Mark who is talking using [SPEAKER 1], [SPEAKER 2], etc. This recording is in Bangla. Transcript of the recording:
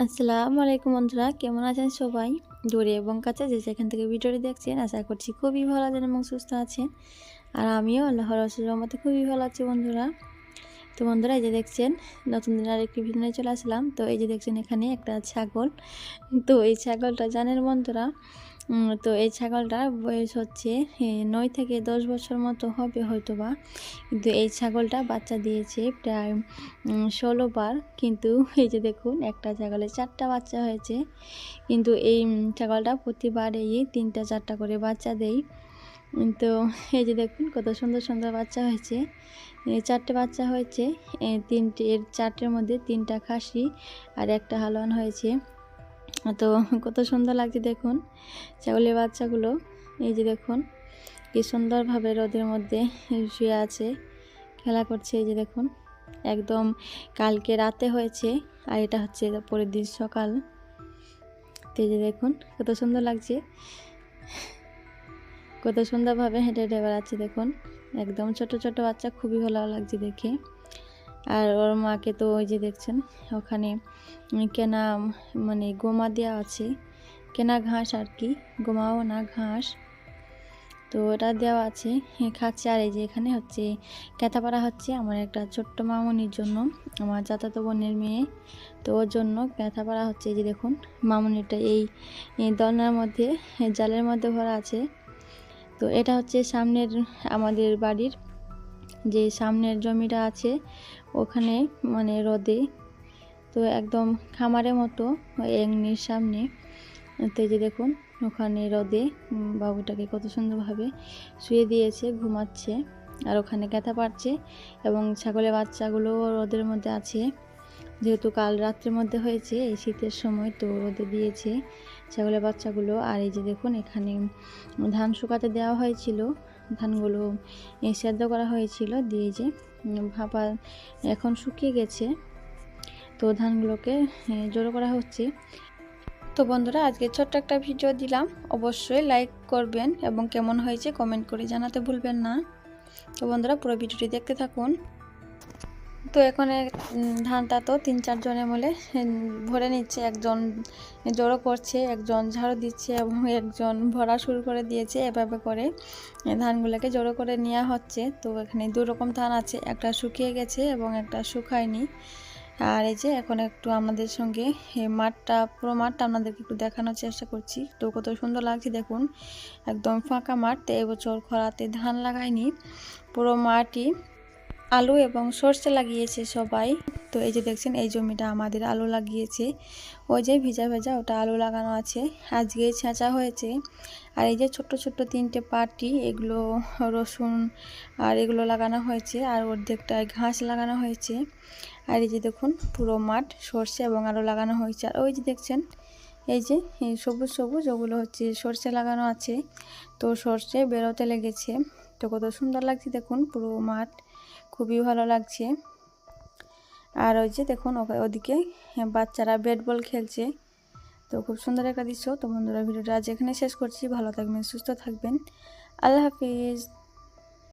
[SPEAKER 1] আসসালামু আলাইকুম বন্ধুরা, কেমন আছেন সবাই? দূরে এবং কাছে যে যেখান থেকে ভিডিওটি দেখছেন, আশা করছি খুবই ভালো আছেন এবং সুস্থ আছেন। আর আমিও আল্লাহর অশেষ রহমতে খুবই ভালো আছি বন্ধুরা। তো বন্ধুরা, এই যে দেখছেন নতুন দিন আরেকটি ভিডিও নিয়ে চলে আসলাম। তো এই যে দেখছেন এখানে একটা ছাগল। তো এই ছাগলটা জানেন বন্ধুরা, তো এই ছাগলটার বয়স হচ্ছে 9 থেকে 10 বছর মতো হবে হয়তোবা। কিন্তু এই ছাগলটা বাচ্চা দিয়েছে প্রায় 16 বার। কিন্তু এই যে দেখুন একটা ছাগলের 4টা বাচ্চা হয়েছে। কিন্তু এই ছাগলটা প্রতিবার এই 3টা 4টা করে বাচ্চা দেয়। তো এই যে দেখুন কত সুন্দর সুন্দর বাচ্চা হয়েছে। 4টে বাচ্চা হয়েছে। 4টের মধ্যে 3টা খাসি আর একটা হালুয়ান হয়েছে। তো কত সুন্দর লাগছে দেখুন ছাগলের বাচ্চাগুলো। এই যে দেখুন কি সুন্দরভাবে রোদের মধ্যে শুয়ে আছে, খেলা করছে। এই যে দেখুন একদম কালকে রাতে হয়েছে, আর এটা হচ্ছে পরের দিন সকাল। তো এই যে দেখুন কত সুন্দর লাগছে, কত সুন্দরভাবে হেঁটে হেঁটে বেড়াচ্ছে দেখুন। একদম ছোট ছোট বাচ্চা, খুবই ভালো লাগছে দেখে। আর ওর মাকে তো ওই যে দেখছেন ওখানে কেনা মানে গোমা দেওয়া আছে, কেনা ঘাস আর কি, গোমাও না ঘাস। তো ওটা দেওয়া আছে, খাচ্ছে। আর এই যে এখানে হচ্ছে ক্যাথাপাড়া হচ্ছে আমার একটা ছোট্ট মামুনির জন্য, আমার চাচাতো বোনের মেয়ে। তো ওর জন্য ক্যাথাপাড়া হচ্ছে। এই যে দেখুন মামুনিটা এই দলনার মধ্যে, জালের মধ্যে ভরা আছে। তো এটা হচ্ছে সামনের আমাদের বাড়ির যে সামনের জমিটা আছে ওখানে, মানে রোদে, তো একদম খামারের মতো এমনির সামনে। তো এই যে দেখুন ওখানে রোদে বাবুটাকে কত সুন্দরভাবে শুয়ে দিয়েছে, ঘুমাচ্ছে। আর ওখানে কাঁথা পাড়ছে এবং ছাগলের বাচ্চাগুলো রোদের মধ্যে আছে, যেহেতু কাল রাত্রের মধ্যে হয়েছে এই শীতের সময়, তো রোদে দিয়েছে ছাগলের বাচ্চাগুলো। আর এই যে দেখুন এখানে ধান শুকাতে দেওয়া হয়েছিল, ধানগুলো সেদ্ধ করা হয়েছিল দিয়ে যে ভাপা এখন শুকিয়ে গেছে। তো ধানগুলোকে জড়ো করা হচ্ছে। তো বন্ধুরা, আজকে ছোট্ট একটা ভিডিও দিলাম, অবশ্যই লাইক করবেন এবং কেমন হয়েছে কমেন্ট করে জানাতে ভুলবেন না। তো বন্ধুরা, পুরো ভিডিওটি দেখতে থাকুন। তো এখানে ধানটা তো 3-4 জনে মিলে ভরে নিচ্ছে, একজন জড়ো করছে, একজন ঝাড়ু দিচ্ছে এবং একজন ভরা শুরু করে দিয়েছে। এভাবে করে ধানগুলোকে জড়ো করে নেওয়া হচ্ছে। তো এখানে 2 রকম ধান আছে, একটা শুকিয়ে গেছে এবং একটা শুকায়নি। আর এই যে এখন একটু আমাদের সঙ্গে মাঠটা, পুরো মাঠটা আপনাদেরকে একটু দেখানোর চেষ্টা করছি। তো কত সুন্দর লাগছে দেখুন, একদম ফাঁকা মাঠ। তো এবছর খরাতে ধান লাগায়নি, পুরো মাঠই আলু এবং সর্ষে লাগিয়েছে সবাই। তো এই যে দেখছেন এই জমিটা আমাদের আলু লাগিয়েছে, ওই যে ভিজা ভেজা ওটা আলু লাগানো আছে, আজকে ছেঁচা হয়েছে। আর এই যে ছোট্ট ছোট্ট 3টে পাটি, এগুলো রসুন আর এগুলো লাগানো হয়েছে, আর অর্ধেকটায় ঘাস লাগানো হয়েছে। আর এই যে দেখুন পুরো মাঠ সর্ষে এবং আলু লাগানো হয়েছে। আর ওই যে দেখছেন এই যে সবুজ সবুজ, ওগুলো হচ্ছে সর্ষে লাগানো আছে। তো সর্ষে বেরোতে লেগেছে। তো কত সুন্দর লাগছে দেখুন পুরো মাঠ, খুবই ভালো লাগছে। আর ওই যে দেখুন ওদিকে বাচ্চারা ব্যাট বল খেলছে। তো খুব সুন্দর একটা দৃশ্য। তো বন্ধুরা, ভিডিওটা আজ এখানে শেষ করছি। ভালো থাকবেন, সুস্থ থাকবেন, আল্লাহ হাফিজ।